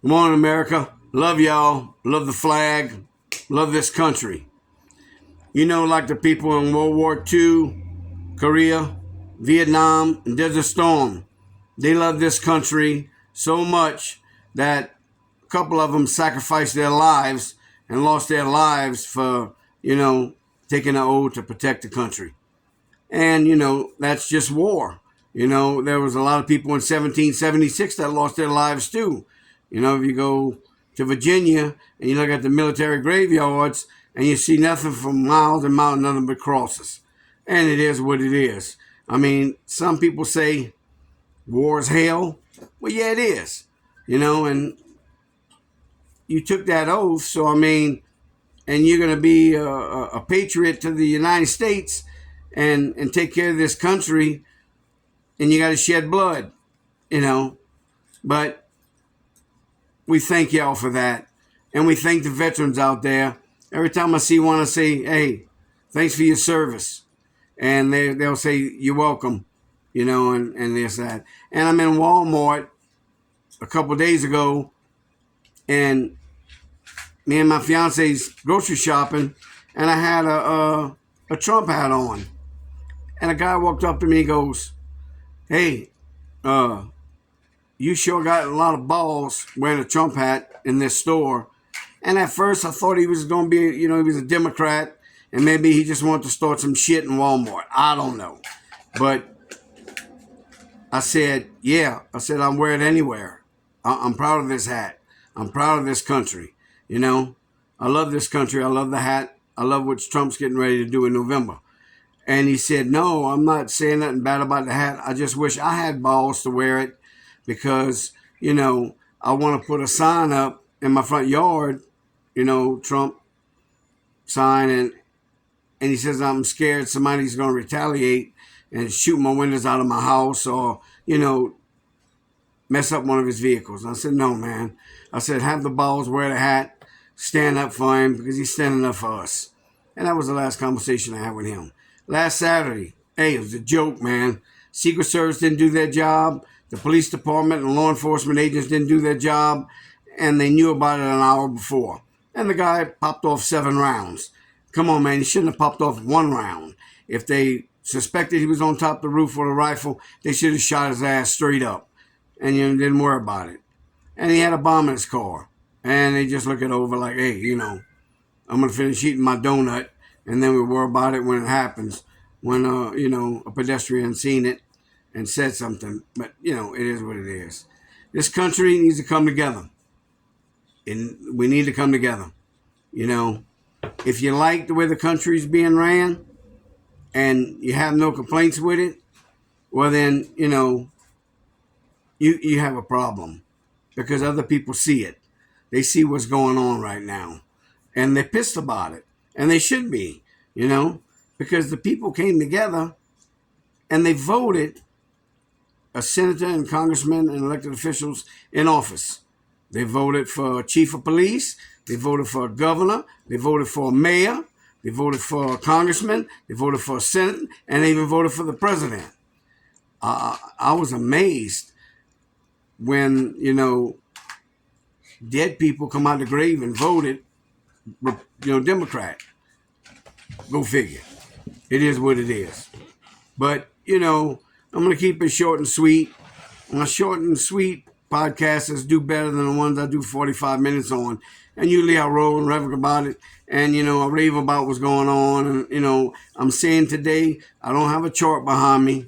Come on, America. Love y'all. Love the flag. Love this country. You know, like the people in World War II, Korea, Vietnam, and Desert Storm. They love this country so much that a couple of them sacrificed their lives and lost their lives for, taking an oath to protect the country. And, that's just war. There was a lot of people in 1776 that lost their lives too. If you go to Virginia and you look at the military graveyards and you see nothing for miles and miles, nothing but crosses. And it is what it is. I mean, some people say war is hell. Well, yeah, it is. And you took that oath, so I mean, and you're going to be a patriot to the United States and take care of this country, and you got to shed blood, But we thank y'all for that, and we thank the veterans out there. Every time I see one, I say, hey, thanks for your service. And they'll say, you're welcome, and this, that. And I'm in Walmart a couple days ago, and me and my fiance's grocery shopping, and I had a Trump hat on. And a guy walked up to me and goes, hey, you sure got a lot of balls wearing a Trump hat in this store. And at first I thought he was going to be, he was a Democrat, and maybe he just wanted to start some shit in Walmart. I don't know. But I said, yeah. I said, I'm wearing it anywhere. I'm proud of this hat. I'm proud of this country. I love this country. I love the hat. I love what Trump's getting ready to do in November. And he said, no, I'm not saying nothing bad about the hat. I just wish I had balls to wear it because, I want to put a sign up in my front yard, Trump sign. And he says, I'm scared somebody's going to retaliate and shoot my windows out of my house or, mess up one of his vehicles. And I said, no, man. I said, have the balls, wear the hat, stand up for him because he's standing up for us. And that was the last conversation I had with him. Last Saturday, hey, it was a joke, man. Secret Service didn't do their job. The police department and law enforcement agents didn't do their job. And they knew about it an hour before. And the guy popped off 7 rounds. Come on, man. He shouldn't have popped off 1 round. If they suspected he was on top of the roof with a rifle, they should have shot his ass straight up. And didn't worry about it. And he had a bomb in his car. And they just look it over like, hey, I'm going to finish eating my donut. And then we worry about it when it happens. When, a pedestrian seen it and said something. But, it is what it is. This country needs to come together. And we need to come together. If you like the way the country's being ran and you have no complaints with it, well then, you have a problem because other people see it. They see what's going on right now. And they're pissed about it. And they should be, because the people came together and they voted a senator and congressman and elected officials in office. They voted for a chief of police. They voted for a governor. They voted for a mayor. They voted for a congressman. They voted for a senate. And they even voted for the president. I was amazed when, dead people come out of the grave and voted, Democrat. Go figure. It is what it is. But, I'm going to keep it short and sweet. My short and sweet podcasts do better than the ones I do 45 minutes on. And usually I roll and rev about it. And, I rave about what's going on. And, I'm saying today, I don't have a chart behind me.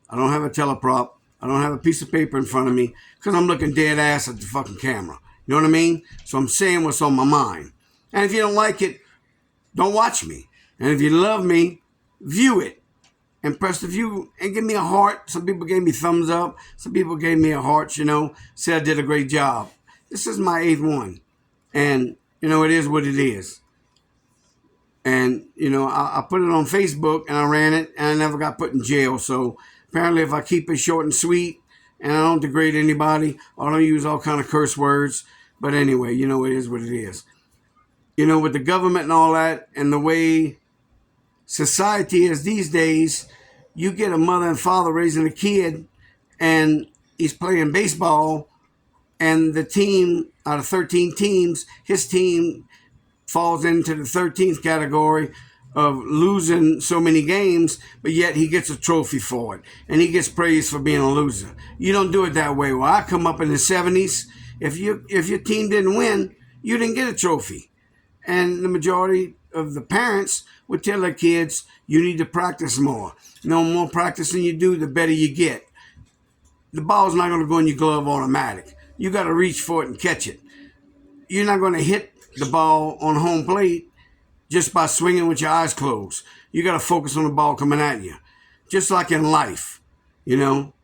I don't have a teleprop. I don't have a piece of paper in front of me because I'm looking dead ass at the fucking camera. You know what I mean? So I'm saying what's on my mind. And if you don't like it, don't watch me. And if you love me, view it. And press the view and give me a heart. Some people gave me thumbs up. Some people gave me a heart, said I did a great job. This is my 8th one. And, it is what it is. And, I put it on Facebook and I ran it and I never got put in jail. So apparently if I keep it short and sweet and I don't degrade anybody, I don't use all kind of curse words. But anyway, it is what it is. With the government and all that and the way society is these days, you get a mother and father raising a kid and he's playing baseball and the team out of 13 teams, his team falls into the 13th category of losing so many games, but yet he gets a trophy for it, and he gets praised for being a loser. You don't do it that way. Well, I come up in the 70s. If your team didn't win, you didn't get a trophy. And the majority of the parents would tell their kids, you need to practice more. No more practicing you do, the better you get. The ball's not going to go in your glove automatic. You got to reach for it and catch it. You're not going to hit the ball on home plate just by swinging with your eyes closed. You got to focus on the ball coming at you. Just like in life, you know.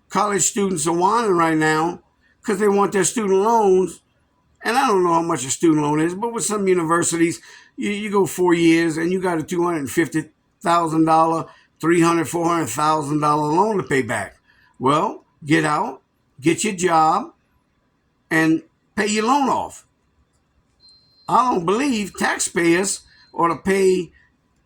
College students are whining right now because they want their student loans. And I don't know how much a student loan is, but with some universities, you go 4 years and you got a $250,000, $300,000, $400,000 loan to pay back. Well, get out, get your job, and pay your loan off. I don't believe taxpayers ought to pay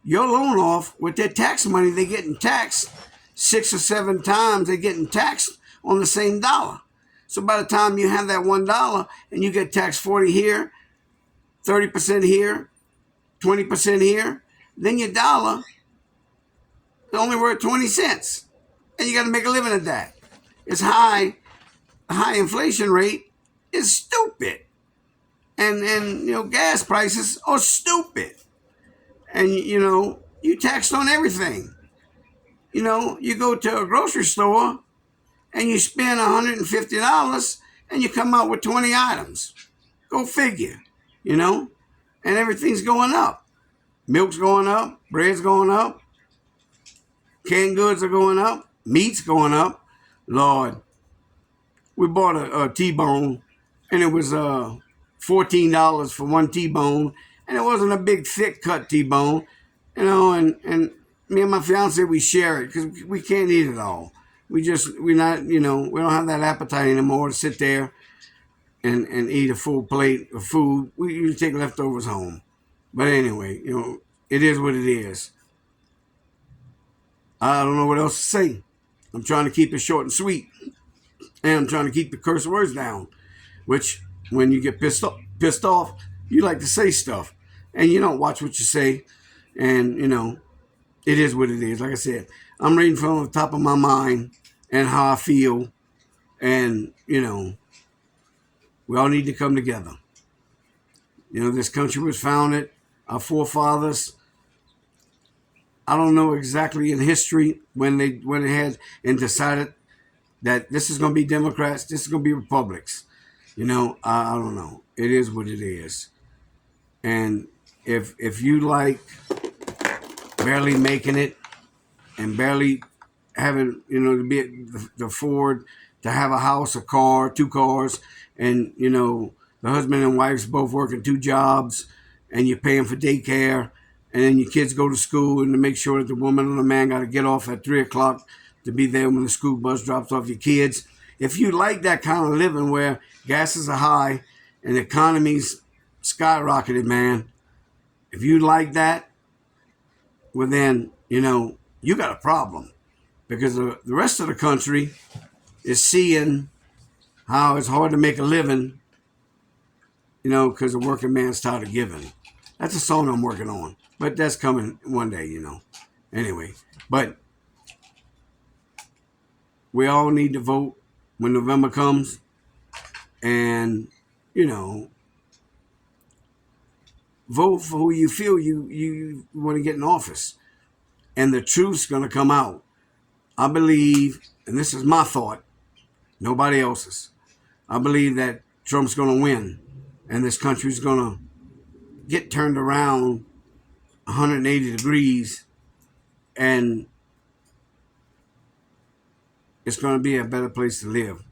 your loan off with their tax money. They're getting taxed 6 or 7 times. They're getting taxed on the same dollar. So by the time you have that $1 and you get taxed 40 here, 30% here, 20% here, then your dollar is only worth 20 cents. And you got to make a living at that. It's high. A high inflation rate is stupid. And you know, gas prices are stupid. And you taxed on everything. You go to a grocery store and you spend $150 and you come out with 20 items. Go figure, and everything's going up. Milk's going up, bread's going up, canned goods are going up, meat's going up. Lord, we bought a T-bone and it was $14 for one T-bone, and it wasn't a big thick cut T-bone, and me and my fiance, we share it because we can't eat it all. We don't have that appetite anymore to sit there and eat a full plate of food. We usually take leftovers home. But anyway, it is what it is. I don't know what else to say. I'm trying to keep it short and sweet. And I'm trying to keep the curse words down, which when you get pissed off, you like to say stuff. And you don't watch what you say. And, it is what it is. Like I said, I'm reading from the top of my mind and how I feel. And, we all need to come together. This country was founded, our forefathers, I don't know exactly in history when they went ahead and decided that this is going to be Democrats, this is going to be Republicans. I don't know. It is what it is. And if you like barely making it and barely having, to be the afford to have a house, a car, 2 cars, and, the husband and wife's both working 2 jobs, and you're paying for daycare, and then your kids go to school, and to make sure that the woman and the man got to get off at 3 o'clock to be there when the school bus drops off your kids. If you like that kind of living where gases are high and the economy's skyrocketed, man, if you like that, well then, you got a problem. Because the rest of the country is seeing how it's hard to make a living, because the working man's tired of giving. That's a song I'm working on. But that's coming one day, Anyway, but we all need to vote when November comes. And, vote for who you feel you want to get in office. And the truth's going to come out. I believe, and this is my thought, nobody else's, I believe that Trump's going to win. And this country's going to get turned around 180 degrees. And it's going to be a better place to live.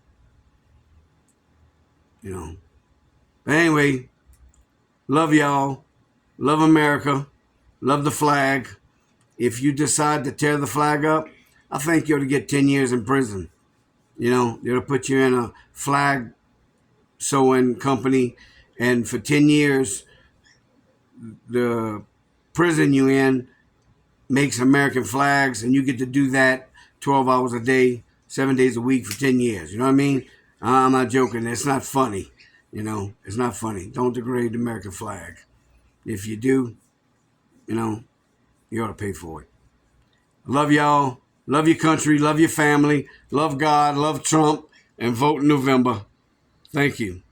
But anyway, love y'all. Love America. Love the flag. If you decide to tear the flag up, I think you ought to get 10 years in prison. They'll put you in a flag sewing company, and for 10 years, the prison you in makes American flags, and you get to do that 12 hours a day, 7 days a week for 10 years. You know what I mean? I'm not joking. It's not funny. It's not funny. Don't degrade the American flag. If you do, you ought to pay for it. Love y'all. Love your country. Love your family. Love God. Love Trump. And vote in November. Thank you.